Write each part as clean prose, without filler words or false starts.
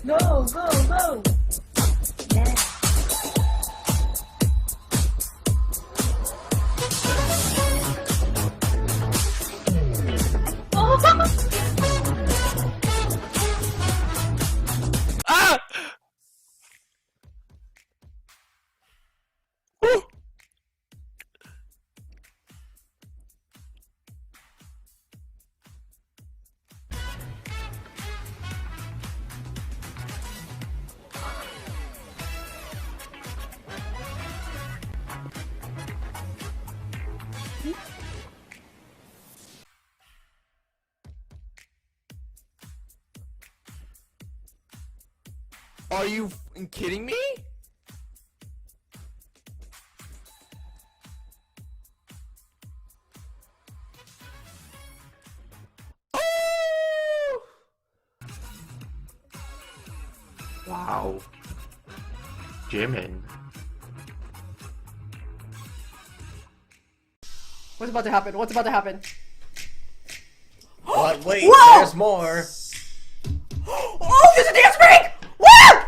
Go, go, go. Yeah. 아! Are you f***ing kidding me? Oh! Wow. Jimin. What's about to happen? What's about to happen? But wait, Whoa! there's more. Oh, there's a dance break! Woo!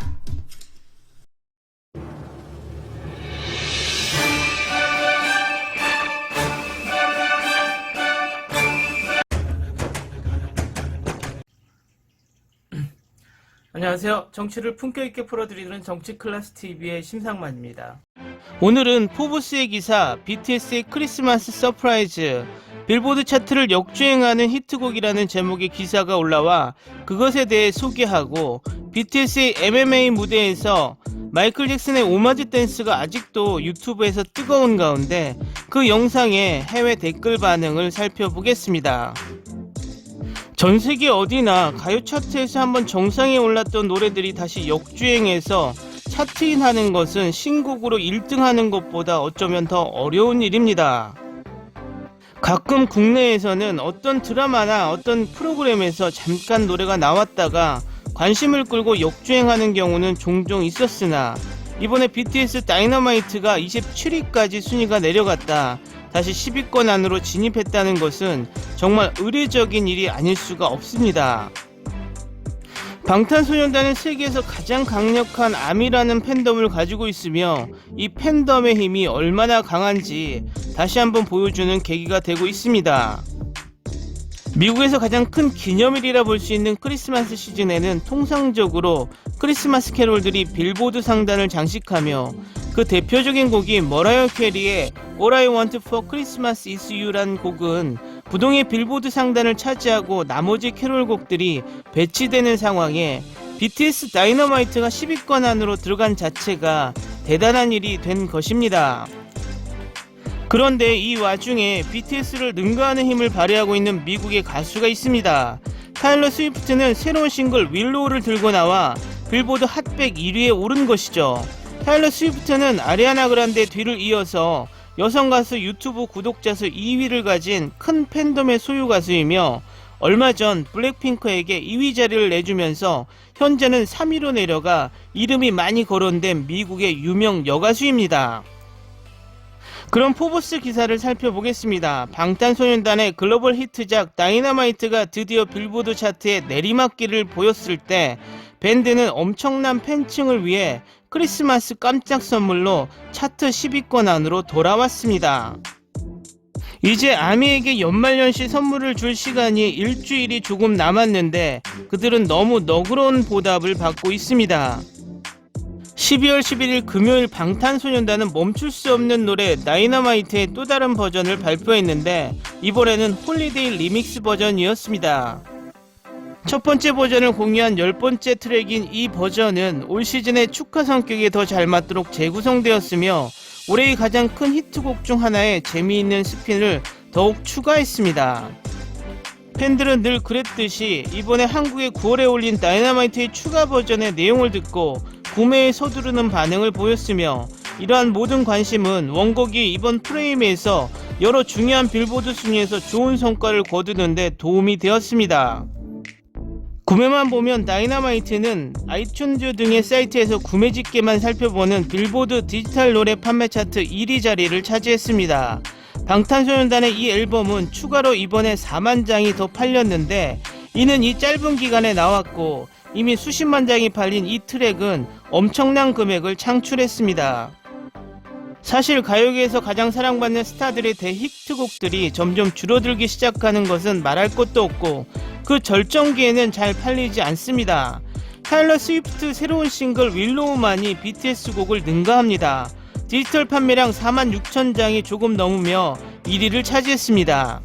안녕하세요. 정치를 품격 있게 풀어드리는 정치 클래스 TV의 심상만입니다. 오늘은 포브스의 기사 BTS의 크리스마스 서프라이즈 빌보드 차트를 역주행하는 히트곡이라는 제목의 기사가 올라와 그것에 대해 소개하고 BTS의 MMA 무대에서 마이클 잭슨의 오마주 댄스가 아직도 유튜브에서 뜨거운 가운데 그 영상의 해외 댓글 반응을 살펴보겠습니다. 전세계 어디나 가요 차트에서 한번 정상에 올랐던 노래들이 다시 역주행해서 차트인하는 것은 신곡으로 1등하는 것보다 어쩌면 더 어려운 일입니다. 가끔 국내에서는 어떤 드라마나 어떤 프로그램에서 잠깐 노래가 나왔다가 관심을 끌고 역주행하는 경우는 종종 있었으나 이번에 BTS 다이너마이트가 27위까지 순위가 내려갔다 다시 10위권 안으로 진입했다는 것은 정말 의례적인 일이 아닐 수가 없습니다. 방탄소년단은 세계에서 가장 강력한 아미라는 팬덤을 가지고 있으며 이 팬덤의 힘이 얼마나 강한지 다시 한번 보여주는 계기가 되고 있습니다. 미국에서 가장 큰 기념일이라 볼 수 있는 크리스마스 시즌에는 통상적으로 크리스마스 캐롤들이 빌보드 상단을 장식하며 그 대표적인 곡이 머라이어 캐리의 All I Want for Christmas Is You란 곡은 부동의 빌보드 상단을 차지하고 나머지 캐롤곡들이 배치되는 상황에 BTS 다이너마이트가 10위권 안으로 들어간 자체가 대단한 일이 된 것입니다. 그런데 이 와중에 BTS를 능가하는 힘을 발휘하고 있는 미국의 가수가 있습니다. 타일러 스위프트는 새로운 싱글 윌로우를 들고 나와 빌보드 핫100 1위에 오른 것이죠. 타일러 스위프트는 아리아나 그란데 뒤를 이어서 여성 가수 유튜브 구독자 수 2위를 가진 큰 팬덤의 소유 가수이며 얼마 전 블랙핑크에게 2위 자리를 내주면서 현재는 3위로 내려가 이름이 많이 거론된 미국의 유명 여가수입니다. 그럼 포브스 기사를 살펴보겠습니다. 방탄소년단의 글로벌 히트작 다이너마이트가 드디어 빌보드 차트에 내리막길을 보였을 때 밴드는 엄청난 팬층을 위해 크리스마스 깜짝 선물로 차트 10위권 안으로 돌아왔습니다. 이제 아미에게 연말연시 선물을 줄 시간이 일주일이 조금 남았는데 그들은 너무 너그러운 보답을 받고 있습니다. 12월 11일 금요일 방탄소년단은 멈출 수 없는 노래 다이너마이트의 또 다른 버전을 발표했는데 이번에는 홀리데이 리믹스 버전이었습니다. 첫 번째 버전을 공유한 10번째 트랙인 이 버전은 올 시즌의 축하 성격에 더 잘 맞도록 재구성되었으며 올해의 가장 큰 히트곡 중 하나에 재미있는 스핀을 더욱 추가했습니다. 팬들은 늘 그랬듯이 이번에 한국에 9월에 올린 다이너마이트의 추가 버전의 내용을 듣고 구매에 서두르는 반응을 보였으며 이러한 모든 관심은 원곡이 이번 프레임에서 여러 중요한 빌보드 순위에서 좋은 성과를 거두는 데 도움이 되었습니다. 구매만 보면 다이너마이트는 아이튠즈 등의 사이트에서 구매 집계만 살펴보는 빌보드 디지털 노래 판매 차트 1위 자리를 차지했습니다. 방탄소년단의 이 앨범은 추가로 이번에 4만 장이 더 팔렸는데 이는 이 짧은 기간에 나왔고 이미 수십만 장이 팔린 이 트랙은 엄청난 금액을 창출했습니다. 사실 가요계에서 가장 사랑받는 스타들의 대히트곡들이 점점 줄어들기 시작하는 것은 말할 것도 없고 그 절정기에는 잘 팔리지 않습니다. 타일러 스위프트 새로운 싱글 윌로우만이 BTS 곡을 능가합니다. 디지털 판매량 46,000장이 조금 넘으며 1위를 차지했습니다.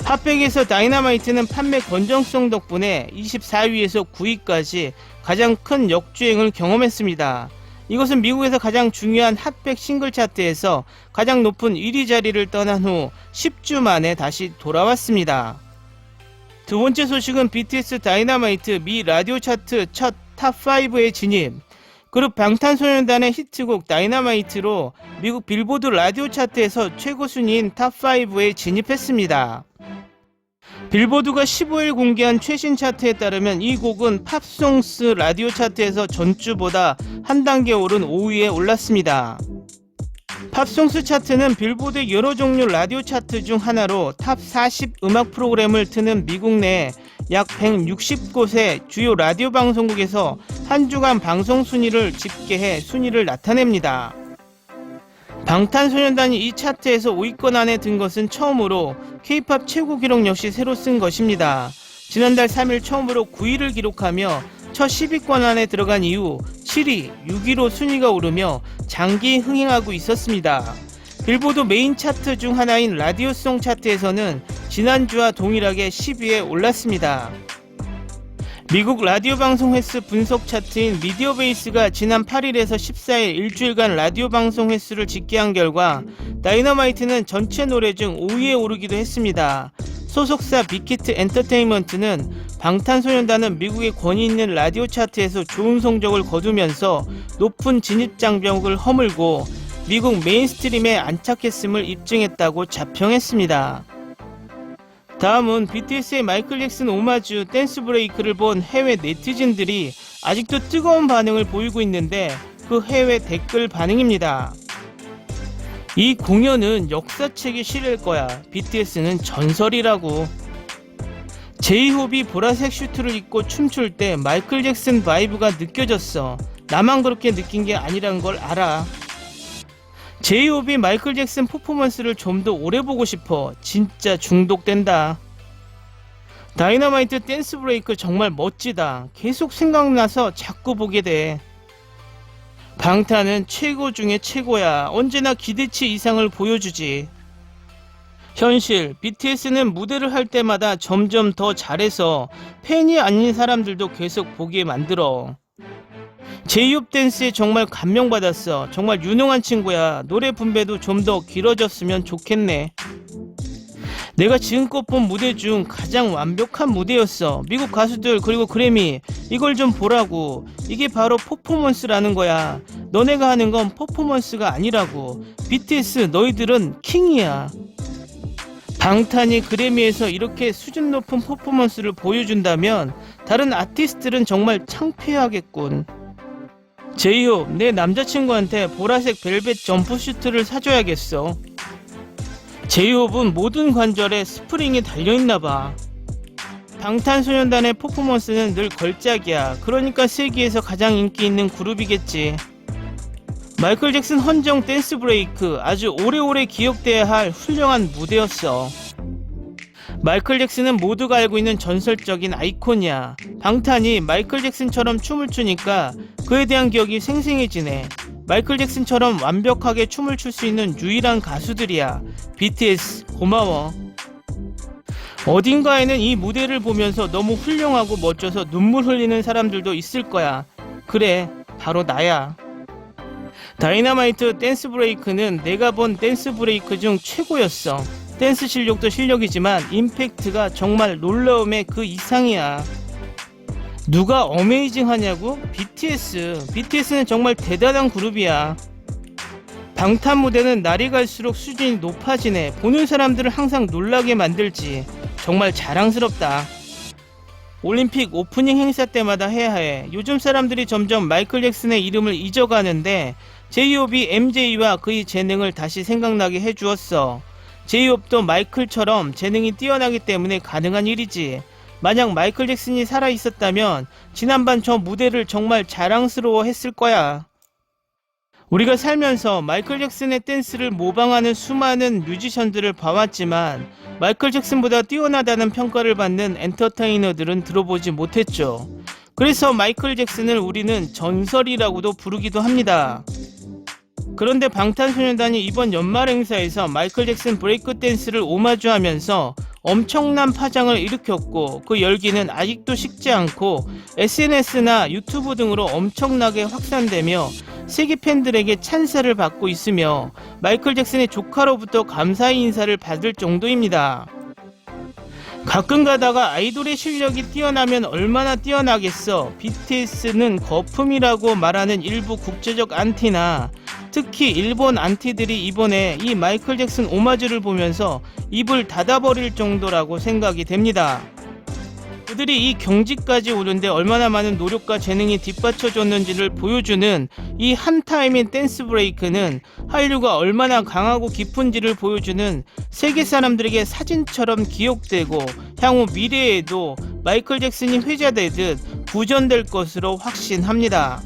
핫백에서 다이너마이트는 판매 건전성 덕분에 24위에서 9위까지 가장 큰 역주행을 경험했습니다. 이것은 미국에서 가장 중요한 핫백 싱글 차트에서 가장 높은 1위 자리를 떠난 후 10주 만에 다시 돌아왔습니다. 두 번째 소식은 BTS 다이너마이트 미 라디오 차트 첫 탑5에 진입. 그룹 방탄소년단의 히트곡 다이너마이트로 미국 빌보드 라디오 차트에서 최고 순위인 탑5에 진입했습니다. 빌보드가 15일 공개한 최신 차트에 따르면 이 곡은 팝송스 라디오 차트에서 전주보다 한 단계 오른 5위에 올랐습니다. 팝송스 차트는 빌보드 여러 종류 라디오 차트 중 하나로 탑 40 음악 프로그램을 트는 미국 내 약 160곳의 주요 라디오 방송국에서 한 주간 방송 순위를 집계해 순위를 나타냅니다. 방탄소년단이 이 차트에서 5위권 안에 든 것은 처음으로 K-POP 최고 기록 역시 새로 쓴 것입니다. 지난달 3일 처음으로 9위를 기록하며 첫 10위권 안에 들어간 이후 7위, 6위로 순위가 오르며 장기 흥행하고 있었습니다. 빌보드 메인 차트 중 하나인 라디오송 차트에서는 지난주와 동일하게 10위에 올랐습니다. 미국 라디오 방송 횟수 분석 차트인 미디어베이스가 지난 8일에서 14일 일주일간 라디오 방송 횟수를 집계한 결과 다이너마이트는 전체 노래 중 5위에 오르기도 했습니다. 소속사 빅히트 엔터테인먼트는 방탄소년단은 미국의 권위 있는 라디오 차트에서 좋은 성적을 거두면서 높은 진입 장벽을 허물고 미국 메인스트림에 안착했음을 입증했다고 자평했습니다. 다음은 BTS의 마이클 잭슨 오마주 댄스 브레이크를 본 해외 네티즌들이 아직도 뜨거운 반응을 보이고 있는데 그 해외 댓글 반응입니다. 이 공연은 역사책에 실릴 거야. BTS는 전설이라고. 제이홉이 보라색 슈트를 입고 춤출 때 마이클 잭슨 바이브가 느껴졌어. 나만 그렇게 느낀 게 아니란 걸 알아. 제이홉이 마이클 잭슨 퍼포먼스를 좀 더 오래 보고 싶어. 진짜 중독된다. 다이너마이트 댄스 브레이크 정말 멋지다. 계속 생각나서 자꾸 보게 돼. 방탄은 최고 중에 최고야. 언제나 기대치 이상을 보여주지. 현실, BTS는 무대를 할 때마다 점점 더 잘해서 팬이 아닌 사람들도 계속 보게 만들어. 제이홉 댄스에 정말 감명받았어. 정말 유능한 친구야. 노래 분배도 좀 더 길어졌으면 좋겠네. 내가 지금껏 본 무대 중 가장 완벽한 무대였어. 미국 가수들 그리고 그래미 이걸 좀 보라고. 이게 바로 퍼포먼스라는 거야. 너네가 하는 건 퍼포먼스가 아니라고. BTS 너희들은 킹이야. 방탄이 그래미에서 이렇게 수준 높은 퍼포먼스를 보여준다면 다른 아티스트들은 정말 창피하겠군. 제이홉, 내 남자친구한테 보라색 벨벳 점프슈트를 사줘야겠어. 제이홉은 모든 관절에 스프링이 달려있나봐. 방탄소년단의 퍼포먼스는 늘 걸작이야. 그러니까 세계에서 가장 인기 있는 그룹이겠지. 마이클 잭슨 헌정 댄스 브레이크 아주 오래오래 기억돼야 할 훌륭한 무대였어. 마이클 잭슨은 모두가 알고 있는 전설적인 아이콘이야. 방탄이 마이클 잭슨처럼 춤을 추니까 그에 대한 기억이 생생해지네. 마이클 잭슨처럼 완벽하게 춤을 출 수 있는 유일한 가수들이야. BTS 고마워. 어딘가에는 이 무대를 보면서 너무 훌륭하고 멋져서 눈물 흘리는 사람들도 있을 거야. 그래, 바로 나야. 다이너마이트 댄스 브레이크는 내가 본 댄스 브레이크 중 최고였어. 댄스 실력도 실력이지만 임팩트가 정말 놀라움의 그 이상이야. 누가 어메이징 하냐고? BTS는 정말 대단한 그룹이야. 방탄 무대는 날이 갈수록 수준이 높아지네. 보는 사람들을 항상 놀라게 만들지. 정말 자랑스럽다. 올림픽 오프닝 행사 때마다 해야 해. 요즘 사람들이 점점 마이클 잭슨의 이름을 잊어가는데 제이홉이 MJ와 그의 재능을 다시 생각나게 해주었어. 제이홉도 마이클처럼 재능이 뛰어나기 때문에 가능한 일이지. 만약 마이클 잭슨이 살아있었다면 지난번 저 무대를 정말 자랑스러워 했을 거야. 우리가 살면서 마이클 잭슨의 댄스를 모방하는 수많은 뮤지션들을 봐왔지만 마이클 잭슨보다 뛰어나다는 평가를 받는 엔터테이너들은 들어보지 못했죠. 그래서 마이클 잭슨을 우리는 전설이라고도 부르기도 합니다. 그런데 방탄소년단이 이번 연말 행사에서 마이클 잭슨 브레이크 댄스를 오마주하면서 엄청난 파장을 일으켰고 그 열기는 아직도 식지 않고 SNS나 유튜브 등으로 엄청나게 확산되며 세계 팬들에게 찬사를 받고 있으며 마이클 잭슨의 조카로부터 감사의 인사를 받을 정도입니다. 가끔 가다가 아이돌의 실력이 뛰어나면 얼마나 뛰어나겠어, BTS는 거품이라고 말하는 일부 국제적 안티나 특히 일본 안티들이 이번에 이 마이클 잭슨 오마주를 보면서 입을 닫아버릴 정도라고 생각이 됩니다. 그들이 이 경지까지 오는데 얼마나 많은 노력과 재능이 뒷받쳐줬는지를 보여주는 이 한타임인 댄스 브레이크는 한류가 얼마나 강하고 깊은지를 보여주는 세계 사람들에게 사진처럼 기억되고 향후 미래에도 마이클 잭슨이 회자되듯 구전될 것으로 확신합니다.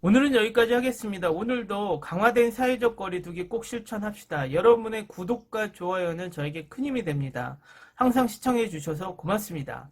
오늘은 여기까지 하겠습니다. 오늘도 강화된 사회적 거리두기 꼭 실천합시다. 여러분의 구독과 좋아요는 저에게 큰 힘이 됩니다. 항상 시청해 주셔서 고맙습니다.